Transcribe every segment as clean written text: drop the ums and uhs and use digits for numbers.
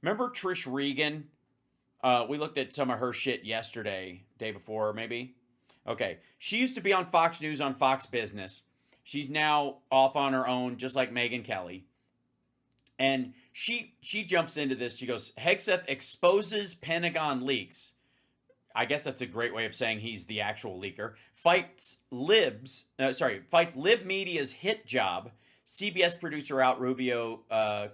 Remember Trish Reagan? We looked at some of her shit yesterday, day before maybe. Okay, she used to be on Fox News on Fox Business. She's now off on her own, just like Megyn Kelly. And she jumps into this. She goes, Hegseth exposes Pentagon leaks. I guess that's a great way of saying he's the actual leaker. Fights Lib Media's hit job. CBS producer out, Rubio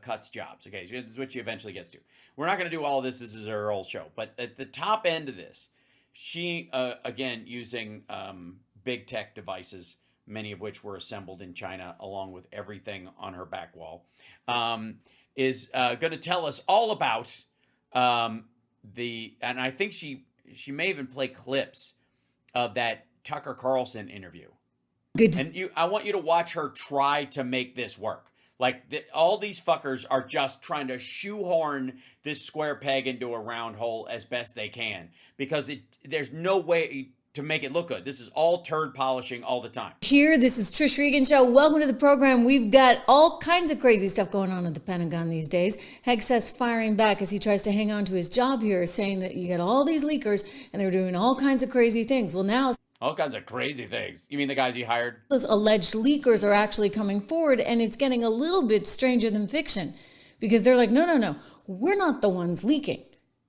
cuts jobs. Okay, so this is what she eventually gets to. We're not going to do all of this. This is her whole show. But at the top end of this, she, again, using big tech devices, many of which were assembled in China, along with everything on her back wall, is going to tell us all about and I think she may even play clips of that Tucker Carlson interview. Good. And I want you to watch her try to make this work. Like, all these fuckers are just trying to shoehorn this square peg into a round hole as best they can, because there's no way to make it look good. This is all turd polishing all the time. Here, this is Trish Reagan Show. Welcome to the program. We've got all kinds of crazy stuff going on at the Pentagon these days. Hegseth firing back as he tries to hang on to his job here, saying that you got all these leakers and they're doing all kinds of crazy things. Well, now... all kinds of crazy things. You mean the guys he hired? Those alleged leakers are actually coming forward, and it's getting a little bit stranger than fiction, because they're like, no, we're not the ones leaking.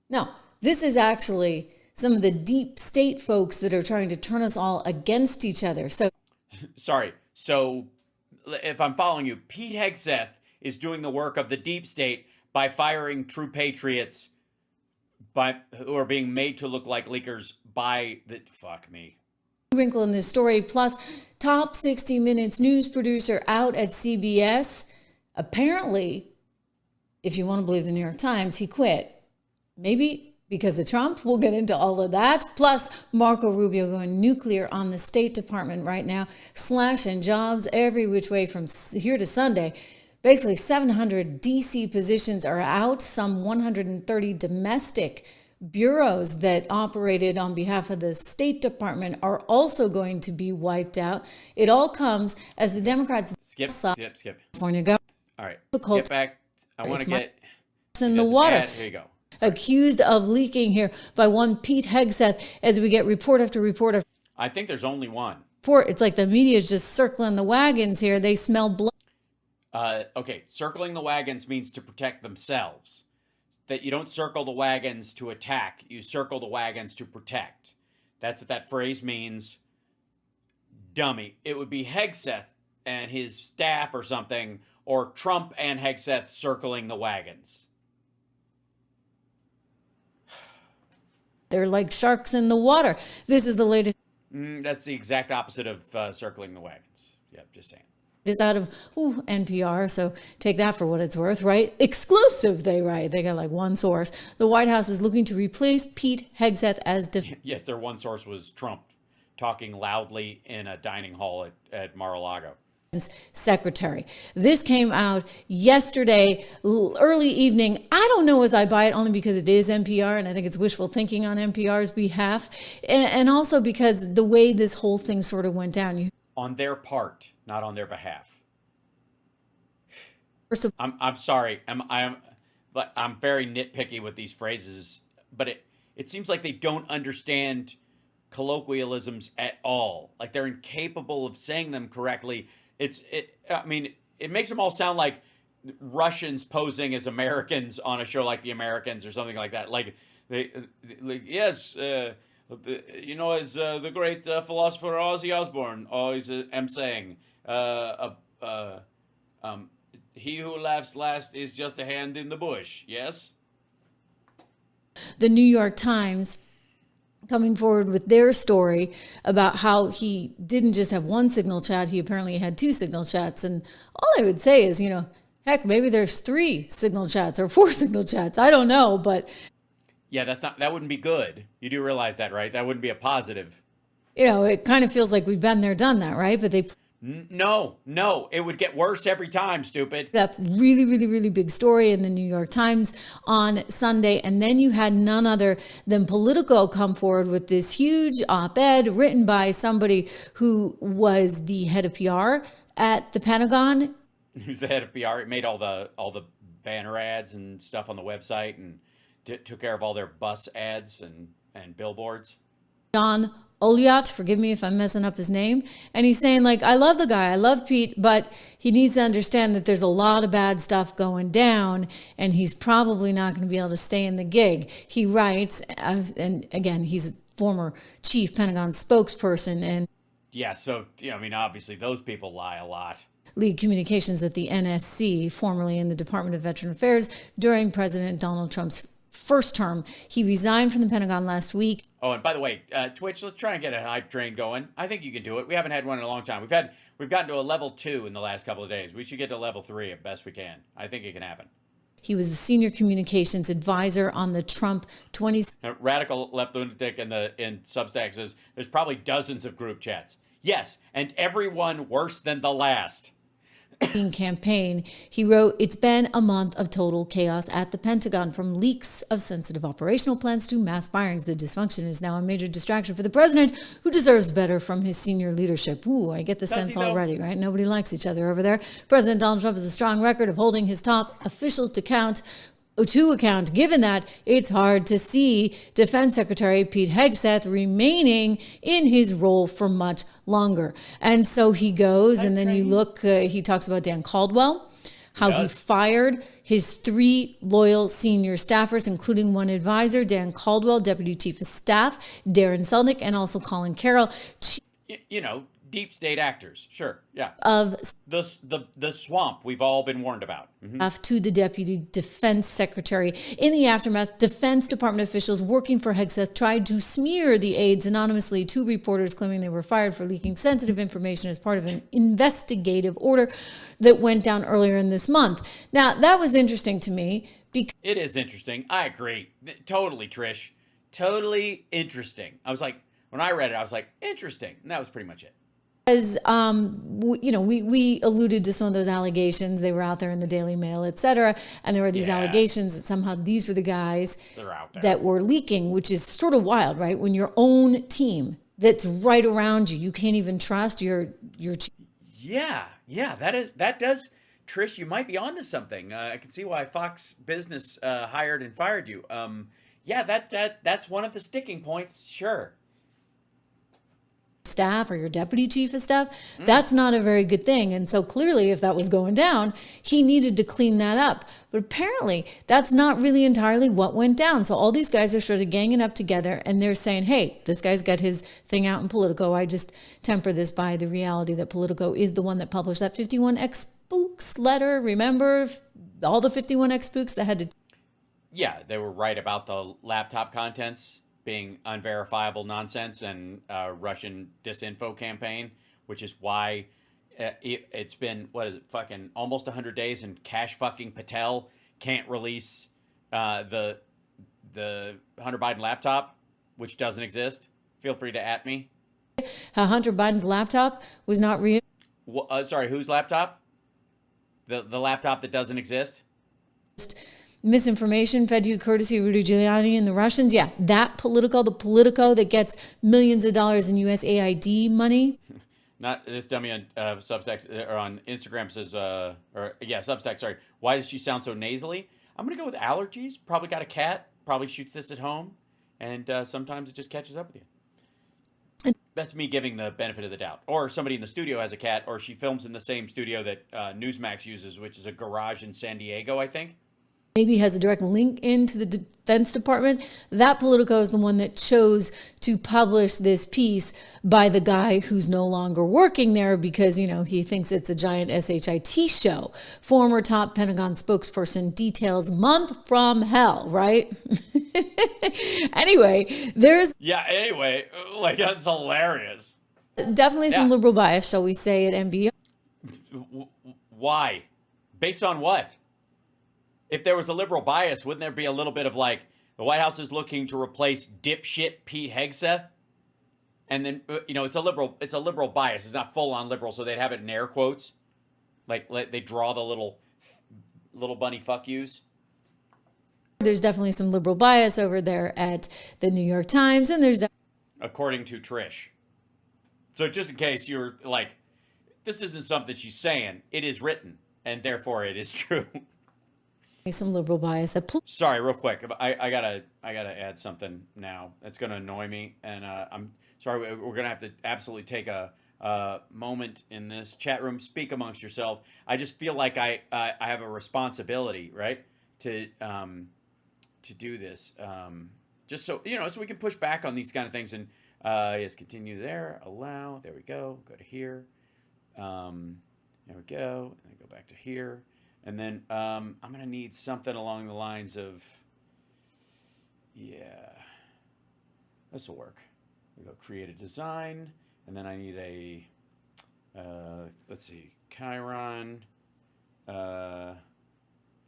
No, this is actually some of the deep state folks that are trying to turn us all against each other. So, sorry. So, if I'm following you, Pete Hegseth is doing the work of the deep state by firing true patriots who are being made to look like leakers by the... Fuck me. Wrinkle in this story, plus top 60 Minutes news producer out at CBS. Apparently, if you want to believe the New York Times, he quit. Maybe because of Trump. We'll get into all of that. Plus, Marco Rubio going nuclear on the State Department right now, slashing jobs every which way from here to Sunday. Basically, 700 DC positions are out, some 130 domestic bureaus that operated on behalf of the State Department are also going to be wiped out. It all comes as the Democrats skip. California go. All right, get back. I want to get in the water. Here you go. Accused of leaking here by one Pete Hegseth, as we get report after report. I think there's only one. It's like the media is just circling the wagons here. They smell blood. Okay, circling the wagons means to protect themselves. That you don't circle the wagons to attack, you circle the wagons to protect. That's what that phrase means. Dummy. It would be Hegseth and his staff or something, or Trump and Hegseth circling the wagons. They're like sharks in the water. This is the latest. That's the exact opposite of circling the wagons. Yep, just saying. Is out of NPR, so take that for what it's worth, right? Exclusive, they write. They got like one source. The White House is looking to replace Pete Hegseth as yes, their one source was Trump talking loudly in a dining hall at Mar-a-Lago. Secretary. This came out yesterday, early evening. I don't know as I buy it, only because it is NPR, and I think it's wishful thinking on NPR's behalf, and also because the way this whole thing sort of went down. On their part, not on their behalf. I'm sorry. I'm very nitpicky with these phrases, but it seems like they don't understand colloquialisms at all. Like they're incapable of saying them correctly. I mean, it makes them all sound like Russians posing as Americans on a show like The Americans or something like that. Yes, you know, as the great philosopher Ozzy Osbourne always am saying, he who laughs last is just a hand in the bush. Yes? The New York Times coming forward with their story about how he didn't just have one signal chat, he apparently had two signal chats. And all I would say is, heck, maybe there's 3 signal chats or 4 signal chats. I don't know, but... yeah, that wouldn't be good. You do realize that, right? That wouldn't be a positive. It kind of feels like we've been there, done that, right? But they... No, it would get worse every time, stupid. That really, really, really big story in the New York Times on Sunday. And then you had none other than Politico come forward with this huge op-ed written by somebody who was the head of PR at the Pentagon. Who's the head of PR? It made all the banner ads and stuff on the website and took care of all their bus ads and billboards. John Oliot, forgive me if I'm messing up his name. And he's saying, like, I love the guy, I love Pete, but he needs to understand that there's a lot of bad stuff going down, and he's probably not going to be able to stay in the gig. He writes, and again, he's a former chief Pentagon spokesperson, and yeah, so, I mean, obviously those people lie a lot. lead communications at the NSC, formerly in the Department of Veteran Affairs, during President Donald Trump's first term. He resigned from the Pentagon last week. Oh, and by the way, Twitch, let's try and get a hype train going. I think you can do it. We haven't had one in a long time. We've gotten to a level 2 in the last couple of days. We should get to level 3 as best we can. I think it can happen. He was the senior communications advisor on the Trump 20... Radical left lunatic in Substack says there's probably dozens of group chats. Yes, and everyone worse than the last. campaign. He wrote, "It's been a month of total chaos at the Pentagon, from leaks of sensitive operational plans to mass firings. The dysfunction is now a major distraction for the president, who deserves better from his senior leadership." Ooh, I get the sense already, right? Nobody likes each other over there. President Donald Trump has a strong record of holding his top officials to account. Given that, it's hard to see Defense Secretary Pete Hegseth remaining in his role for much longer. And so he goes, and then you look, he talks about Dan Caldwell, how he fired his 3 loyal senior staffers, including one advisor, Dan Caldwell, Deputy Chief of Staff, Darren Selnick, and also Colin Carroll. Deep state actors, sure, yeah. Of the swamp we've all been warned about. To the Deputy Defense Secretary. In the aftermath, Defense Department officials working for Hegseth tried to smear the aides anonymously. 2 reporters claiming they were fired for leaking sensitive information as part of an investigative order that went down earlier in this month. Now, that was interesting to me. It is interesting. I agree. Totally, Trish. Totally interesting. I was like, when I read it, I was like, interesting. And that was pretty much it. As we alluded to some of those allegations. They were out there in the Daily Mail, et cetera. And there were these allegations that somehow these were the guys that were leaking, which is sort of wild, right? When your own team that's right around you, you can't even trust your Yeah, that does. Trish, you might be onto something. I can see why Fox Business hired and fired you. That's one of the sticking points, sure. Staff or your deputy chief of staff, that's not a very good thing. And so clearly, if that was going down, he needed to clean that up. But apparently, that's not really entirely what went down. So all these guys are sort of ganging up together, and they're saying, hey, this guy's got his thing out in Politico. I just temper this by the reality that Politico is the one that published that 51X spooks letter. Remember all the 51X spooks that had to... Yeah, they were right about the laptop contents being unverifiable nonsense and Russian disinfo campaign, which is why it's been, fucking almost 100 days, and Kash fucking Patel can't release the Hunter Biden laptop, which doesn't exist. Feel free to at me. Hunter Biden's laptop was not real. Sorry, whose laptop? The laptop that doesn't exist? Misinformation fed to you courtesy of Rudy Giuliani and the Russians. Yeah, the Politico that gets millions of dollars in USAID money. Not this dummy on Substack or on Instagram says, Substack, sorry. Why does she sound so nasally? I'm going to go with allergies. Probably got a cat. Probably shoots this at home. And sometimes it just catches up with you. That's me giving the benefit of the doubt. Or somebody in the studio has a cat, or she films in the same studio that Newsmax uses, which is a garage in San Diego, I think. Maybe has a direct link into the Defense Department. That Politico is the one that chose to publish this piece by the guy who's no longer working there because, he thinks it's a giant SHIT show. Former top Pentagon spokesperson details month from hell, right? Anyway, that's hilarious. Definitely some liberal bias, shall we say, at MBO. Why? Based on what? If there was a liberal bias, wouldn't there be a little bit of like, the White House is looking to replace dipshit Pete Hegseth? And then, it's a liberal bias. It's not full on liberal, so they'd have it in air quotes. Like they draw the little bunny fuck yous. There's definitely some liberal bias over there at the New York Times, and there's... According to Trish. So just in case you're like, this isn't something she's saying, it is written, and therefore it is true. some liberal bias. Sorry, real quick. I gotta add something now. It's gonna annoy me, and I'm sorry. We're gonna have to absolutely take a moment in this chat room. Speak amongst yourself. I just feel like I have a responsibility, right, to do this. Just so so we can push back on these kind of things. And yes, continue there. Allow. There we go. Go to here. There we go. And then go back to here. And then I'm going to need something along the lines of, yeah, this will work. We go create a design, and then I need a, let's see, Chiron,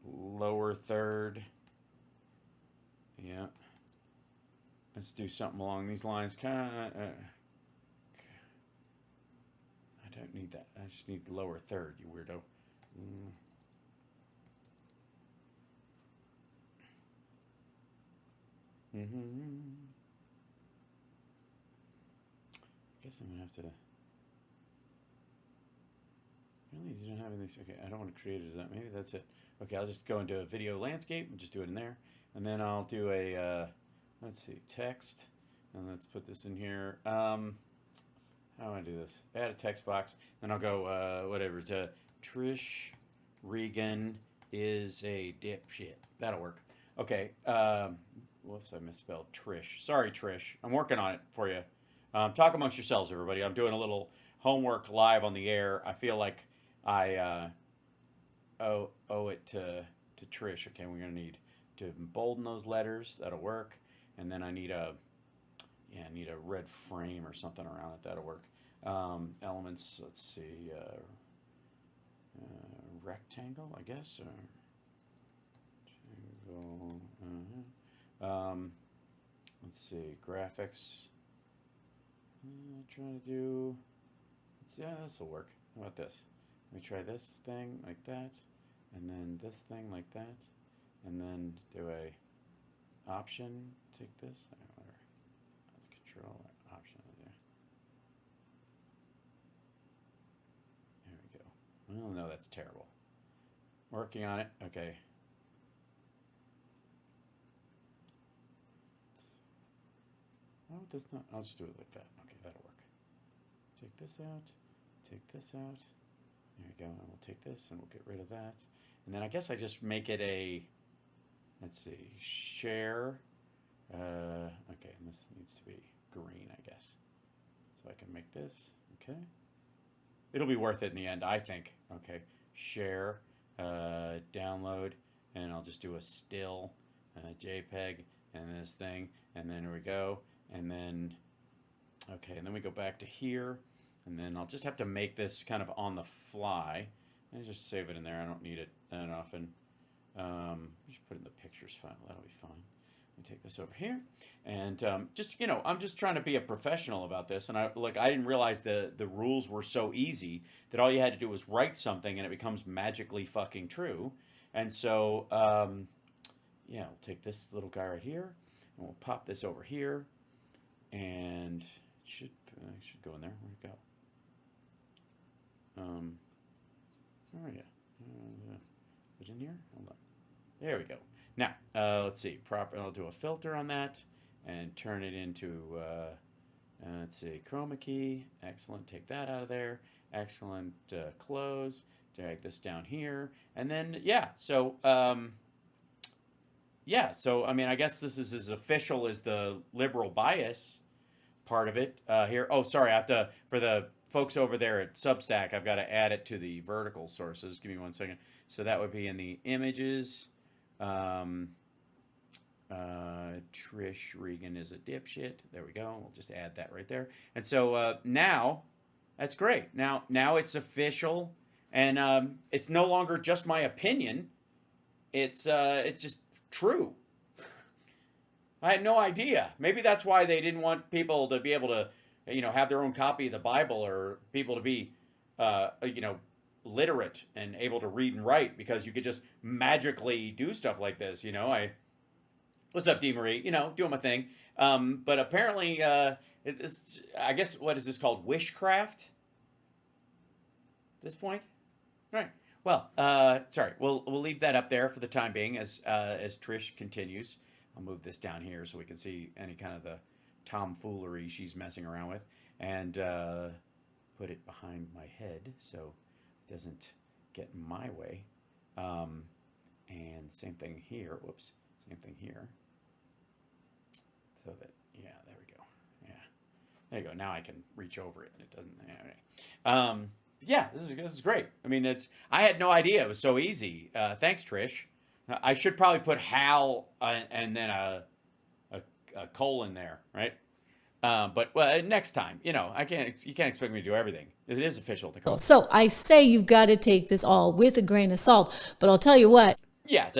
lower third. Yeah. Let's do something along these lines. I don't need that. I just need the lower third, you weirdo. I guess I'm gonna have to. Really, you don't have anything. Okay, I don't want to create it as that. Maybe that's it. Okay, I'll just go into a video landscape and just do it in there, and then I'll do a. Let's see, text, and let's put this in here. How do I do this? Add a text box, then I'll go whatever to Trish Reagan is a dipshit. That'll work. Okay. Whoops, I misspelled Trish. Sorry, Trish. I'm working on it for you. Talk amongst yourselves, everybody. I'm doing a little homework live on the air. I feel like I owe it to Trish. Okay, we're gonna need to embolden those letters. That'll work. And then I need a red frame or something around it. That'll work. Elements. Let's see. Rectangle, I guess. Let's see, graphics. Trying to do. Yeah, this will work. How about this? Let me try this thing like that, and then this thing like that, and then do a option. Take this. Whatever. Control option there. There we go. Well, no, that's terrible. Working on it. Okay. Oh, does not. I'll just do it like that. Okay, that'll work. Take this out. Take this out. There we go. And we'll take this and we'll get rid of that. And then I guess I just make it a. Let's see. Share. Okay, and this needs to be green, I guess. So I can make this. Okay. It'll be worth it in the end, I think. Okay. Share. Download. And I'll just do a still. JPEG. And this thing. And then here we go. And then, okay, and then we go back to here, and then I'll just have to make this kind of on the fly, and just save it in there. I don't need it that often. Just put it in the pictures file. That'll be fine. Let me take this over here, and just I'm just trying to be a professional about this, and I didn't realize the rules were so easy that all you had to do was write something, and it becomes magically fucking true. And so, yeah, we'll take this little guy right here, and we'll pop this over here. And should go in there. Where'd it go? Oh yeah. Is it in here? Hold on. There we go. Now, let's see. I'll do a filter on that and turn it into. Let's see. Chroma key. Excellent. Take that out of there. Excellent. Close. Drag this down here, and then yeah. So. Yeah, so I mean, I guess this is as official as the liberal bias part of it here. Oh, sorry, I have to, for the folks over there at Substack, I've got to add it to the vertical sources. Give me 1 second. So that would be in the images. Trish Reagan is a dipshit. There we go. We'll just add that right there. And so now, that's great. Now it's official, and it's no longer just my opinion. It's just true. I had no idea. Maybe that's why they didn't want people to be able to, have their own copy of the Bible, or people to be, literate and able to read and write, because you could just magically do stuff like this. What's up, D. Marie? Doing my thing. But apparently, it's, I guess, what is this called? Wishcraft? At this point? Right. Well, sorry, we'll leave that up there for the time being as Trish continues. I'll move this down here so we can see any kind of the tomfoolery she's messing around with, and put it behind my head so it doesn't get in my way. And same thing here. Whoops, same thing here. So that, yeah, there we go. Yeah, there you go. Now I can reach over it and it doesn't. Yeah, this is great. I mean, I had no idea it was so easy. Thanks, Trish. I should probably put Hal and then a colon there, right? But next time, you can't expect me to do everything. It is official to call. So I say you've got to take this all with a grain of salt. But I'll tell you what. Yes,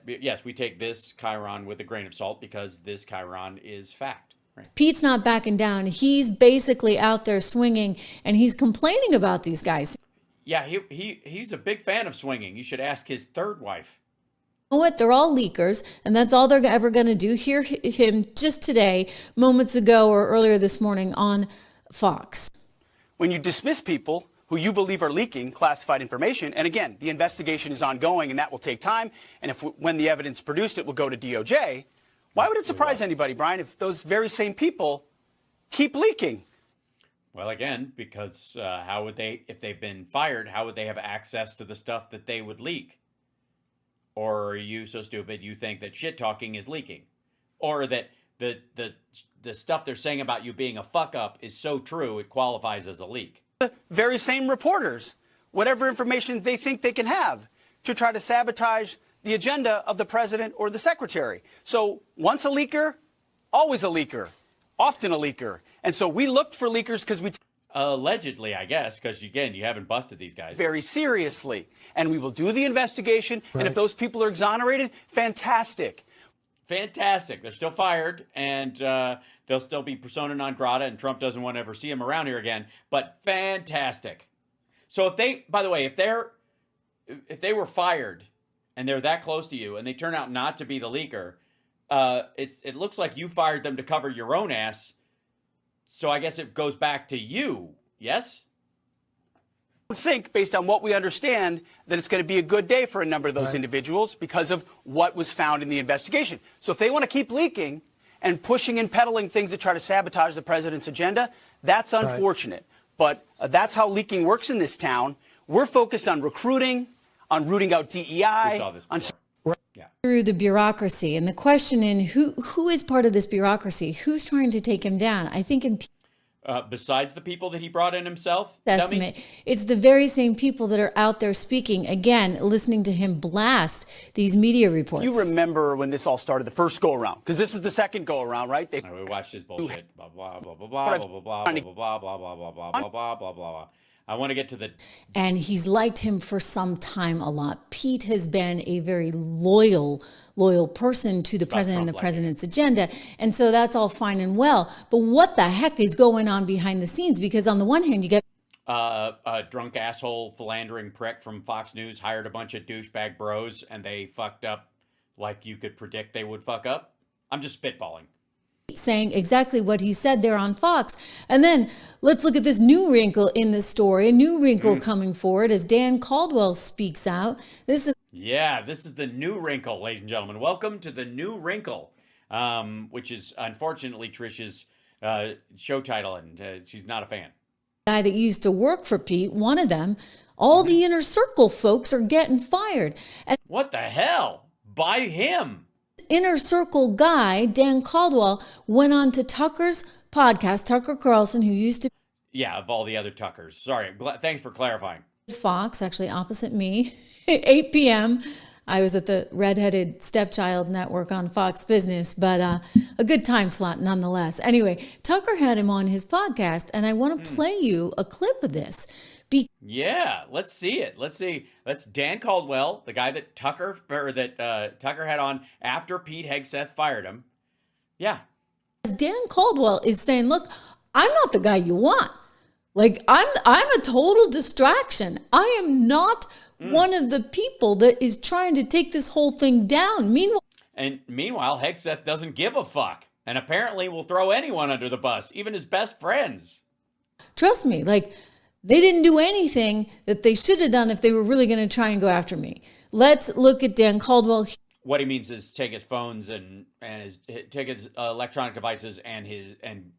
yes, we take this Chiron with a grain of salt because this Chiron is fact. Right. Pete's not backing down. He's basically out there swinging, and he's complaining about these guys. Yeah, he's a big fan of swinging. You should ask his third wife. You know what? They're all leakers, and that's all they're ever going to do. Hear him just today, moments ago or earlier this morning on Fox. When you dismiss people who you believe are leaking classified information, and again, the investigation is ongoing and that will take time, and when the evidence produced, it will go to DOJ, why would it surprise anybody, Brian, if those very same people keep leaking? Well, again, because how would they, if they've been fired, how would they have access to the stuff that they would leak? Or are you so stupid you think that shit talking is leaking? Or that the stuff they're saying about you being a fuck up is so true it qualifies as a leak? The very same reporters, whatever information they think they can have to try to sabotage the agenda of the president or the secretary. So once a leaker, always a leaker, often a leaker. And so we looked for leakers because we... Allegedly, I guess, because, again, you haven't busted these guys. Very seriously. And we will do the investigation. Right. And if those people are exonerated, fantastic. Fantastic. They're still fired, and they'll still be persona non grata, and Trump doesn't want to ever see them around here again. But fantastic. So if they, by the way, if they were fired and they're that close to you and they turn out not to be the leaker, it looks like you fired them to cover your own ass. So I guess it goes back to you, yes? I think, based on what we understand, that it's going to be a good day for a number of those individuals because of what was found in the investigation. So if they want to keep leaking and pushing and peddling things that try to sabotage the president's agenda, that's unfortunate. But that's how leaking works in this town. We're focused on recruiting, on rooting out DEI. We saw this before. Through the bureaucracy, and the question in who is part of this bureaucracy, who's trying to take him down? I think in besides the people that he brought in himself, estimate, it's the very same people that are out there speaking again, listening to him blast these media reports. You remember when this all started, the first go around, because this is the second go around, right? We watched this bullshit. Blah blah blah blah blah blah blah blah blah blah blah blah blah blah blah blah. I want to get to the... And he's liked him for some time a lot. Pete has been a very loyal person to the president and the president's agenda. And so that's all fine and well. But what the heck is going on behind the scenes? Because on the one hand, you get... a drunk asshole philandering prick from Fox News hired a bunch of douchebag bros and they fucked up like you could predict they would fuck up. I'm just spitballing. Saying exactly what he said there on Fox. And then let's look at this new wrinkle in the story, a new wrinkle coming forward as Dan Caldwell speaks out. This is the new wrinkle, ladies and gentlemen. Welcome to the new wrinkle, which is unfortunately Trish's show title, and she's not a fan. Guy that used to work for Pete, one of them, all the inner circle folks are getting fired. And what the hell? By him? Inner Circle guy, Dan Caldwell, went on to Tucker's podcast, Tucker Carlson, who used to... Yeah, of all the other Tuckers. Sorry, thanks for clarifying. Fox, actually opposite me, 8 p.m. I was at the Redheaded Stepchild Network on Fox Business, but a good time slot nonetheless. Anyway, Tucker had him on his podcast, and I want to play you a clip of this. Yeah, let's see it. Let's see. That's Dan Caldwell, the guy that Tucker had on after Pete Hegseth fired him. Yeah. Dan Caldwell is saying, look, I'm not the guy you want. Like, I'm a total distraction. I am not one of the people that is trying to take this whole thing down. Meanwhile, Hegseth doesn't give a fuck and apparently will throw anyone under the bus, even his best friends. Trust me, like, They didn't do anything that they should have done if they were really going to try and go after me. Let's look at Dan Caldwell. What he means is take his phones and take his electronic devices and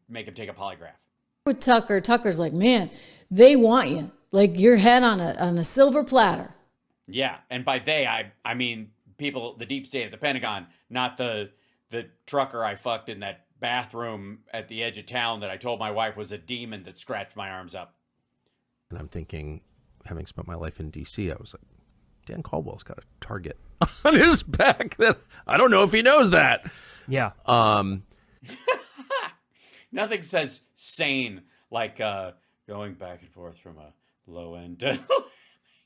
make him take a polygraph. With Tucker's like, man, they want you, like your head on a silver platter. Yeah, and by they I mean people, the deep state of the Pentagon, not the trucker I fucked in that bathroom at the edge of town that I told my wife was a demon that scratched my arms up. And I'm thinking, having spent my life in D.C., I was like, Dan Caldwell's got a target on his back that I don't know if he knows that. Yeah. Nothing says sane like going back and forth from a low end to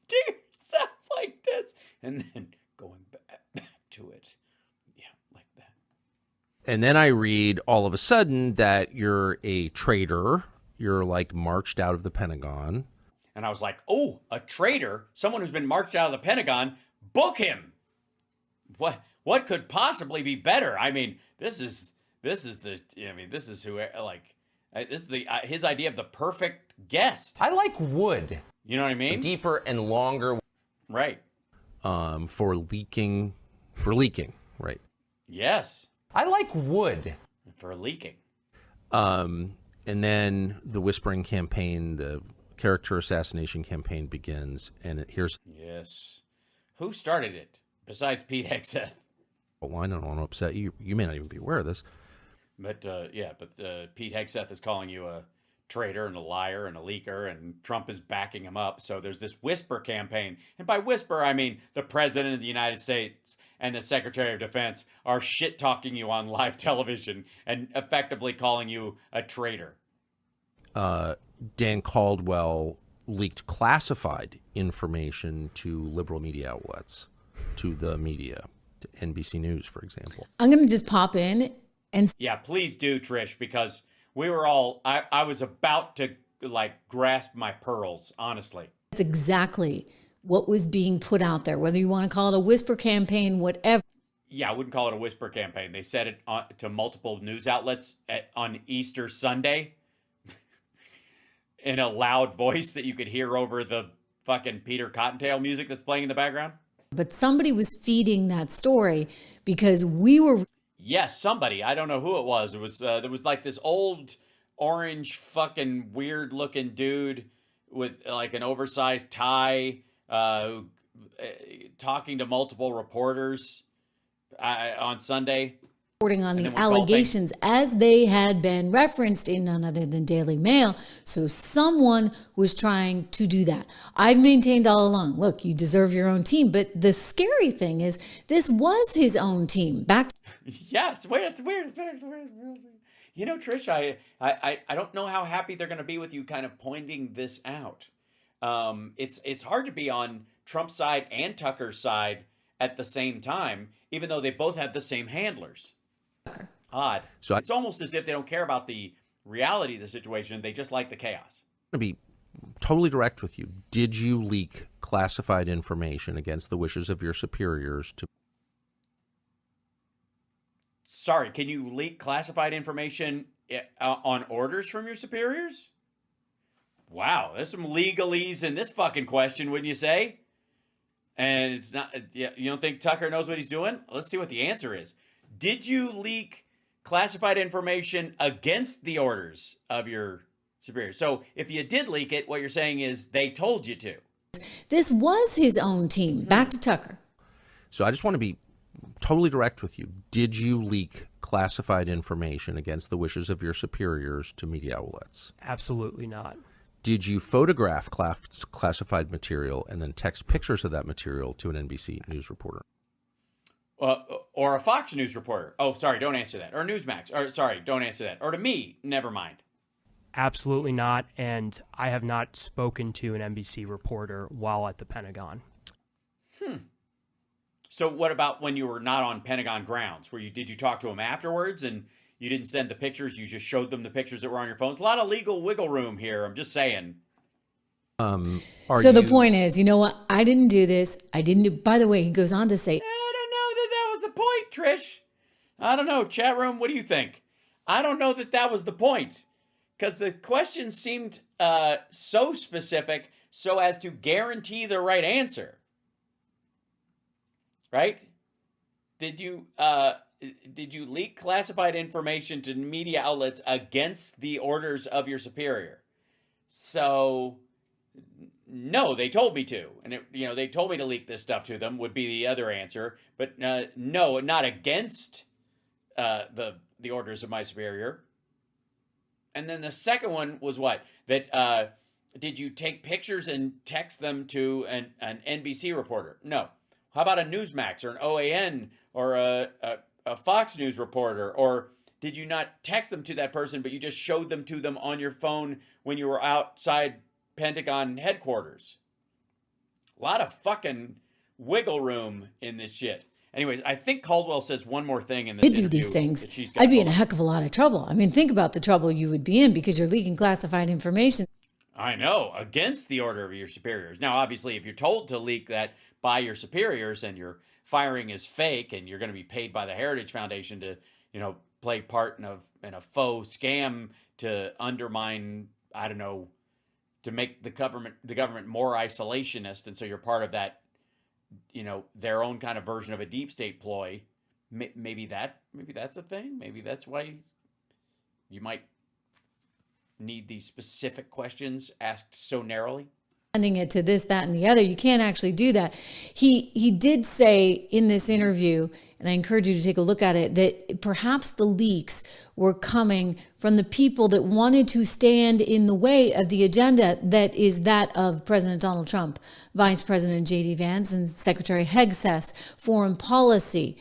do stuff like this and then going back to it. Yeah, like that. And then I read all of a sudden that you're a traitor. You're like marched out of the Pentagon. And I was like, oh, a traitor? Someone who's been marched out of the Pentagon? Book him! What could possibly be better? I mean, this is who, like, this is his idea of the perfect guest. I like wood. You know what I mean? Deeper and longer. Right. For leaking, right? Yes. I like wood. For leaking. And then the whispering campaign, the character assassination campaign begins, and here's... Yes. Who started it, besides Pete Hegseth? Well, I don't want to upset you. You may not even be aware of this. But, Pete Hegseth is calling you a traitor and a liar and a leaker, and Trump is backing him up. So there's this whisper campaign. And by whisper, I mean the President of the United States and the Secretary of Defense are shit-talking you on live television and effectively calling you a traitor. Dan Caldwell leaked classified information to liberal media outlets, to the media, to NBC News, for example. I'm going to just pop in and... Yeah, please do, Trish, because we were all... I was about to, like, grasp my pearls, honestly. That's exactly what was being put out there, whether you want to call it a whisper campaign, whatever. Yeah, I wouldn't call it a whisper campaign. They said it to multiple news outlets on Easter Sunday in a loud voice that you could hear over the fucking Peter Cottontail music that's playing in the background. But somebody was feeding that story because we were... Yes, somebody. I don't know who it was. It was there was like this old orange fucking weird looking dude with like an oversized tie talking to multiple reporters on Sunday. Reporting on the allegations as they had been referenced in none other than Daily Mail. So someone was trying to do that. I've maintained all along, look, you deserve your own team. But the scary thing is this was his own team. Yeah, it's weird. It's weird. You know, Trish, I don't know how happy they're going to be with you kind of pointing this out. It's hard to be on Trump's side and Tucker's side at the same time, even though they both have the same handlers. Odd. So it's almost as if they don't care about the reality of the situation. They just like the chaos. I'm going to be totally direct with you. Did you leak classified information against the wishes of your superiors to... Sorry, can you leak classified information on orders from your superiors? Wow, there's some legalese in this fucking question, wouldn't you say? And it's not, you don't think Tucker knows what he's doing? Let's see what the answer is. Did you leak classified information against the orders of your superiors? So if you did leak it, what you're saying is they told you to. This was his own team. Back to Tucker. So I just want to be totally direct with you. Did you leak classified information against the wishes of your superiors to media outlets? Absolutely not. Did you photograph classified material and then text pictures of that material to an NBC News reporter? Or a Fox News reporter. Oh, sorry, don't answer that. Or Newsmax. Or sorry, don't answer that. Or to me, never mind. Absolutely not. And I have not spoken to an NBC reporter while at the Pentagon. So what about when you were not on Pentagon grounds? Did you talk to them afterwards and you didn't send the pictures? You just showed them the pictures that were on your phones? A lot of legal wiggle room here. I'm just saying. The point is, you know what? I didn't do this. I didn't do... By the way, he goes on to say... I don't know that was the point, Trish. I don't know. Chat room, what do you think? I don't know that was the point. because the question seemed so specific so as to guarantee the right answer. Right? Did you leak classified information to media outlets against the orders of your superior? So, no, they told me to. And, they told me to leak this stuff to them would be the other answer. But no, not against the orders of my superior. And then the second one was what? That did you take pictures and text them to an NBC reporter? No. How about a Newsmax or an OAN or a Fox News reporter? Or did you not text them to that person, but you just showed them to them on your phone when you were outside Pentagon headquarters? A lot of fucking wiggle room in this shit. Anyways, I think Caldwell says one more thing in this interview. Do these things, I'd be in a heck of a lot of trouble. I mean, think about the trouble you would be in because you're leaking classified information. I know, against the order of your superiors. Now, obviously, if you're told to leak that by your superiors and your firing is fake and you're going to be paid by the Heritage Foundation to, play part in a faux scam to undermine, I don't know, to make the government more isolationist, and so you're part of that, their own kind of version of a deep state ploy. Maybe that's a thing. Maybe that's why you might need these specific questions asked so narrowly. Sending it to this, that, and the other. You can't actually do that. He did say in this interview, and I encourage you to take a look at it, that perhaps the leaks were coming from the people that wanted to stand in the way of the agenda that is that of President Donald Trump, Vice President J.D. Vance, and Secretary Hegseth, foreign policy.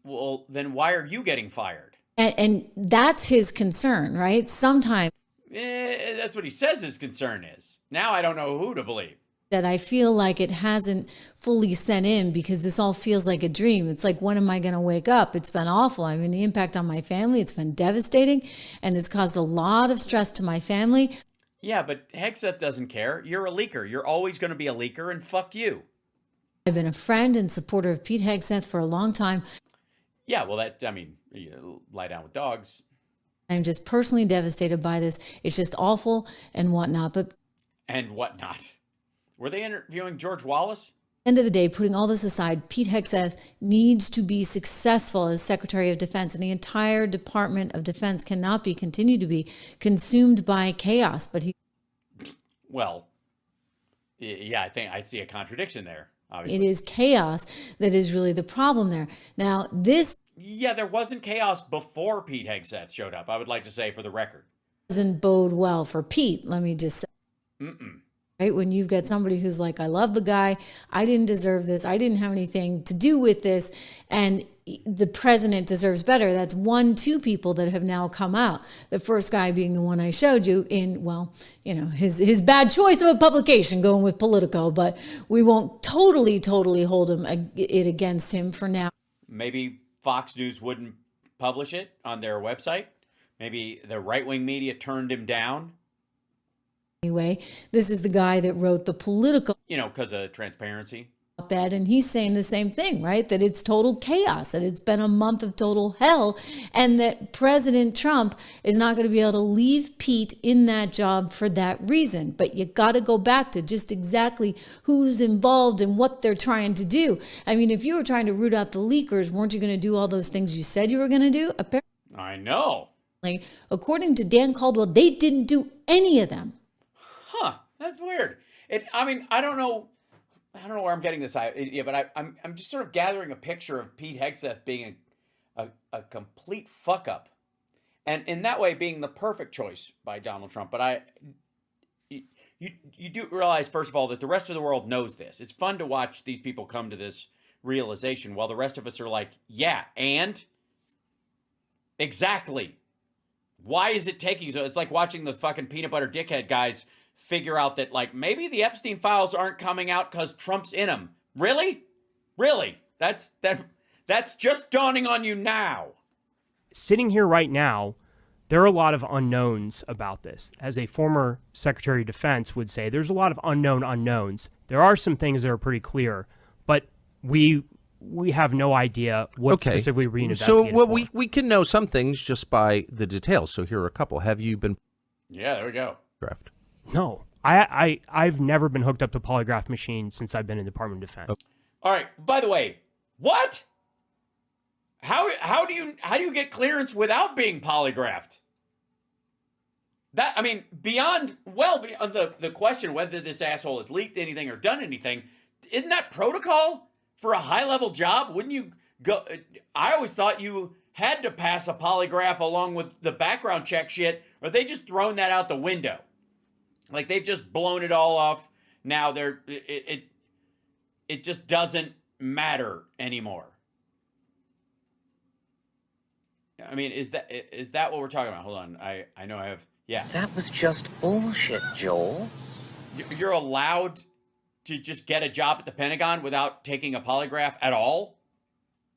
Well, then why are you getting fired? And that's his concern, right? Sometimes. That's what he says his concern is. Now I don't know who to believe. That I feel like it hasn't fully set in because this all feels like a dream. It's like, when am I going to wake up? It's been awful. I mean, the impact on my family, it's been devastating, and it's caused a lot of stress to my family. Yeah, but Hegseth doesn't care. You're a leaker. You're always going to be a leaker, and fuck you. I've been a friend and supporter of Pete Hegseth for a long time. Yeah, well, you lie down with dogs. I'm just personally devastated by this. It's just awful and whatnot. And whatnot. Were they interviewing George Wallace? End of the day, putting all this aside, Pete Hegseth needs to be successful as Secretary of Defense, and the entire Department of Defense cannot continue to be consumed by chaos. But well, yeah, I think I see a contradiction there. Obviously. It is chaos that is really the problem there. Now, yeah, there wasn't chaos before Pete Hegseth showed up, I would like to say, for the record. Doesn't bode well for Pete, let me just say. Right? When you've got somebody who's like, I love the guy, I didn't deserve this, I didn't have anything to do with this, and the president deserves better. That's two people that have now come out. The first guy being the one I showed you in, his bad choice of a publication going with Politico, but we won't totally hold it against him for now. Maybe Fox News wouldn't publish it on their website. Maybe the right-wing media turned him down. Anyway, this is the guy that wrote the Politico. Because of transparency. Op-ed, and he's saying the same thing, right? That it's total chaos, that it's been a month of total hell, and that President Trump is not going to be able to leave Pete in that job for that reason. But you got to go back to just exactly who's involved and what they're trying to do. I mean, if you were trying to root out the leakers, weren't you going to do all those things you said you were going to do? Apparently, I know. According to Dan Caldwell, they didn't do any of them. Huh? That's weird. I don't know where I'm getting this. But I'm just sort of gathering a picture of Pete Hegseth being a complete fuck up, and in that way being the perfect choice by Donald Trump. But you do realize, first of all, that the rest of the world knows this. It's fun to watch these people come to this realization while the rest of us are like, yeah, and exactly. Why is it taking so? It's like watching the fucking peanut butter dickhead guys figure out that, maybe the Epstein files aren't coming out because Trump's in them. Really? That's just dawning on you now. Sitting here right now, there are a lot of unknowns about this. As a former Secretary of Defense would say, there's a lot of unknown unknowns. There are some things that are pretty clear, but we we have no idea what specifically Regan So investigated what for. we can know some things just by the details. So here are a couple. Have you been Yeah, there we go. polygraphed? No, I've never been hooked up to a polygraph machine since I've been in the Department of Defense. All right. By the way, what? How do you get clearance without being polygraphed? That, I mean, beyond the question whether this asshole has leaked anything or done anything, isn't that protocol for a high-level job? Wouldn't you go? I always thought you had to pass a polygraph along with the background check shit, or they just thrown that out the window. Like they've just blown it all off. Now it just doesn't matter anymore. I mean, is that what we're talking about? Hold on. I know I have. Yeah. That was just bullshit, Joel. You're allowed to just get a job at the Pentagon without taking a polygraph at all?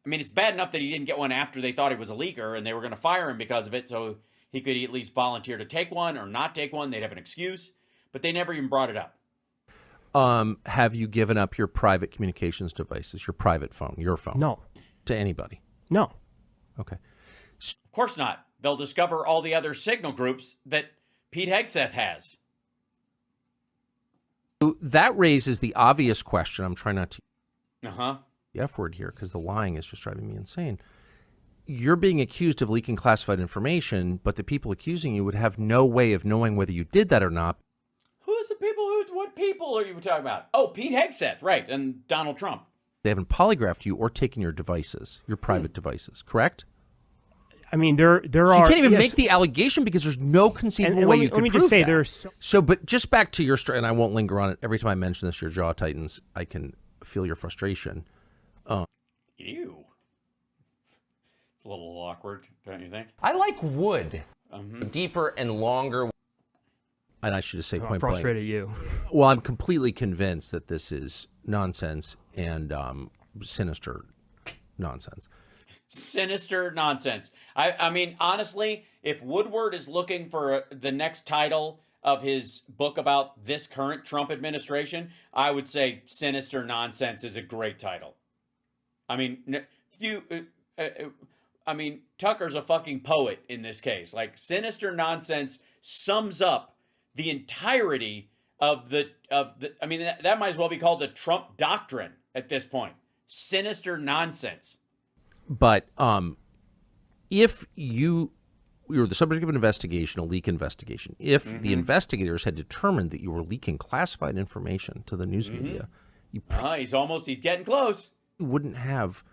I mean, it's bad enough that he didn't get one after they thought he was a leaker and they were going to fire him because of it, so he could at least volunteer to take one or not take one. They'd have an excuse, but they never even brought it up. Have you given up your private communications devices, your private phone, your phone? No. To anybody? No. Okay. Of course not. They'll discover all the other signal groups that Pete Hegseth has. So that raises the obvious question. I'm trying not to Uh-huh. the F word here because the lying is just driving me insane. You're being accused of leaking classified information, but the people accusing you would have no way of knowing whether you did that or not. Who's the people what people are you talking about? Oh, Pete Hegseth, right, and Donald Trump. They haven't polygraphed you or taken your devices, your private devices, correct? I mean, there are. You can't even yes. make the allegation because there's no conceivable way you could let me prove just say that. there's So, but just back to your story, and I won't linger on it. Every time I mention this, your jaw tightens. I can feel your frustration. Ew. It's a little awkward, don't you think? I like wood. Deeper and longer. And I should just say I'm point blank. frustrated at you. Well, I'm completely convinced that this is nonsense and sinister nonsense. Sinister nonsense. I mean, honestly, if Woodward is looking for the next title of his book about this current Trump administration, I would say Sinister Nonsense is a great title. I mean, Tucker's a fucking poet in this case. Like, Sinister Nonsense sums up the entirety of the I mean, that might as well be called the Trump doctrine at this point. Sinister Nonsense. But if you were the subject of an investigation, a leak investigation, if the investigators had determined that you were leaking classified information to the news media, you He's getting close. wouldn't have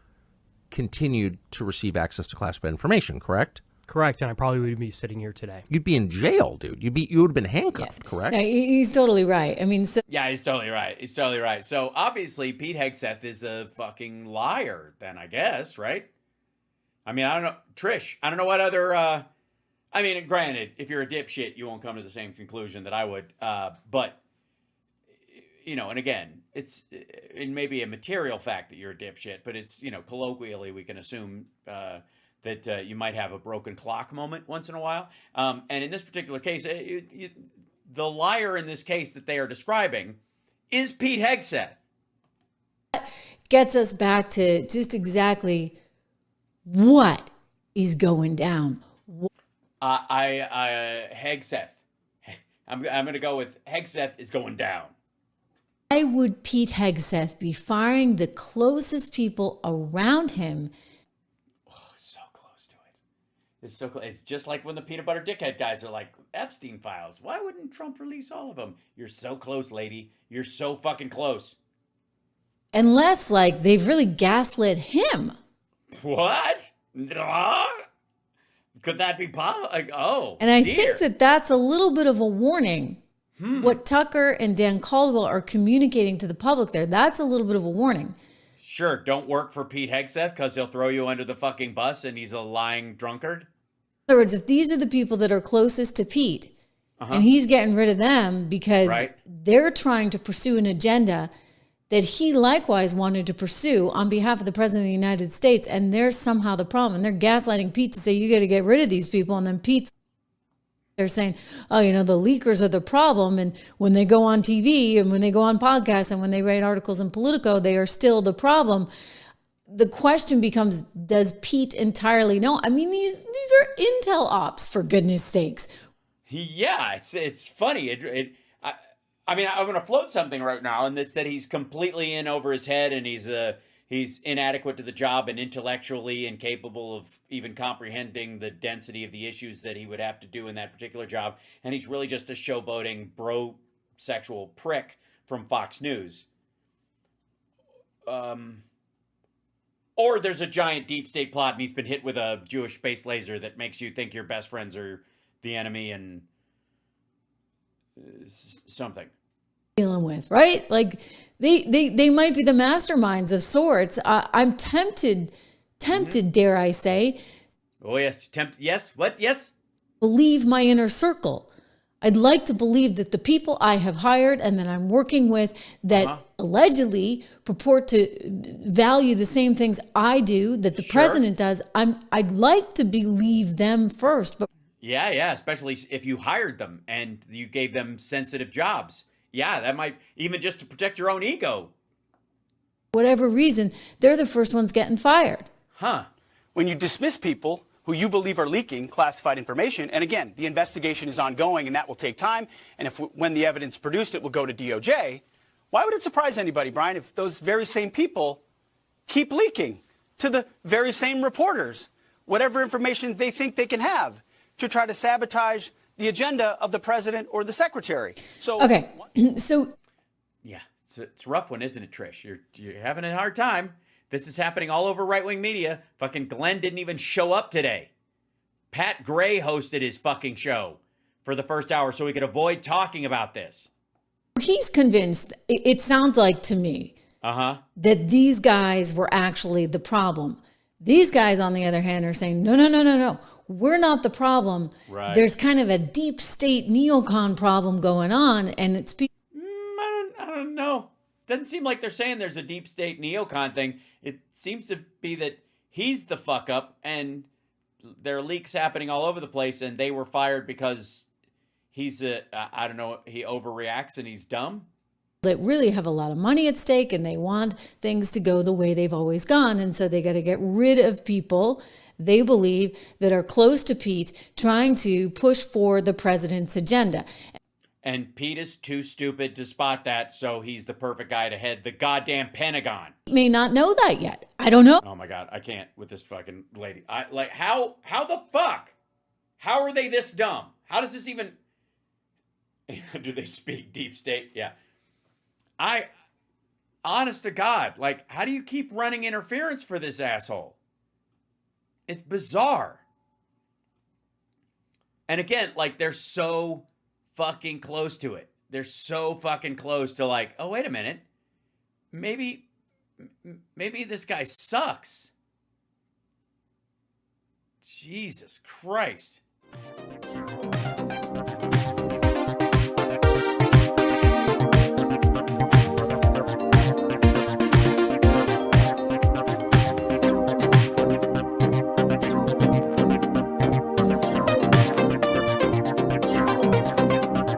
continued to receive access to classified information, correct? Correct, and I probably would be sitting here today. You'd be in jail, dude. You would have been handcuffed, correct? No, he's totally right. I mean, so Yeah, he's totally right. He's totally right. So obviously Pete Hegseth is a fucking liar then, I guess, right? I mean, I don't know. Trish, I don't know what other, I mean, granted, if you're a dipshit, you won't come to the same conclusion that I would. But, you know, and again, it may be a material fact that you're a dipshit, but it's, you know, colloquially, we can assume that you might have a broken clock moment once in a while. And in this particular case, the liar in this case that they are describing is Pete Hegseth. gets us back to just exactly what is going down. Hegseth. I'm going to go with Hegseth is going down. Why would Pete Hegseth be firing the closest people around him? Oh, it's so close to it. It's so close. It's just like when the peanut butter dickhead guys are like, Epstein files. Why wouldn't Trump release all of them? You're so close, lady. You're so fucking close. Unless, like, they've really gaslit him. What? Could that be possible? Like, oh, And I dear. think that that's a little bit of a warning. What Tucker and Dan Caldwell are communicating to the public there, that's a little bit of a warning. Sure, don't work for Pete Hegseth because he'll throw you under the fucking bus and he's a lying drunkard. In other words, if these are the people that are closest to Pete, and he's getting rid of them because they're trying to pursue an agenda that he likewise wanted to pursue on behalf of the President of the United States, and they're somehow the problem. And they're gaslighting Pete to say, you got to get rid of these people. And then they're saying, oh, you know, the leakers are the problem. And when they go on TV and when they go on podcasts and when they write articles in Politico, they are still the problem. the question becomes, does Pete entirely know? I mean, these are intel ops, for goodness sakes. Yeah, it's funny. I mean, I'm going to float something right now, and it's that he's completely in over his head, and he's inadequate to the job and intellectually incapable of even comprehending the density of the issues that he would have to do in that particular job. And he's really just a showboating bro-sexual prick from Fox News. Or there's a giant deep state plot, and he's been hit with a Jewish space laser that makes you think your best friends are the enemy and something. Dealing with, right? Like they might be the masterminds of sorts. I'm tempted, dare I say. Oh yes, yes. What? Yes. Believe my inner circle. I'd like to believe that the people I have hired and that I'm working with that allegedly purport to value the same things I do, that the president does. I'd like to believe them first, but yeah, especially if you hired them and you gave them sensitive jobs. Yeah, that might, even just to protect your own ego. Whatever reason, they're the first ones getting fired. Huh. When you dismiss people who you believe are leaking classified information, and again, the investigation is ongoing and that will take time, and when the evidence produced, it will go to DOJ, why would it surprise anybody, Brian, if those very same people keep leaking to the very same reporters whatever information they think they can have to try to sabotage the agenda of the president or the secretary? So okay, so yeah, it's a rough one, isn't it, Trish? You're having a hard time. This is happening all over right-wing media. Fucking Glenn didn't even show up today. Pat Gray hosted his fucking show for the first hour so we could avoid talking about this. he's convinced, it sounds like to me, that these guys were actually the problem. These guys, on the other hand, are saying, no. We're not the problem. Right. There's kind of a deep state neocon problem going on, and it's I don't know. Doesn't seem like they're saying there's a deep state neocon thing. It seems to be that he's the fuck up, and there are leaks happening all over the place, and they were fired because he's I don't know, he overreacts and he's dumb. that really have a lot of money at stake, and they want things to go the way they've always gone, and so they got to get rid of people they believe that are close to Pete, trying to push for the president's agenda. And Pete is too stupid to spot that, so he's the perfect guy to head the goddamn Pentagon. He may not know that yet. I don't know. Oh my God, I can't with this fucking lady. How the fuck? How are they this dumb? How does this even? Do they speak deep state? Yeah. Honest to God, how do you keep running interference for this asshole? It's bizarre. And again, they're so fucking close to it. They're so fucking close to oh, wait a minute. Maybe this guy sucks. Jesus Christ.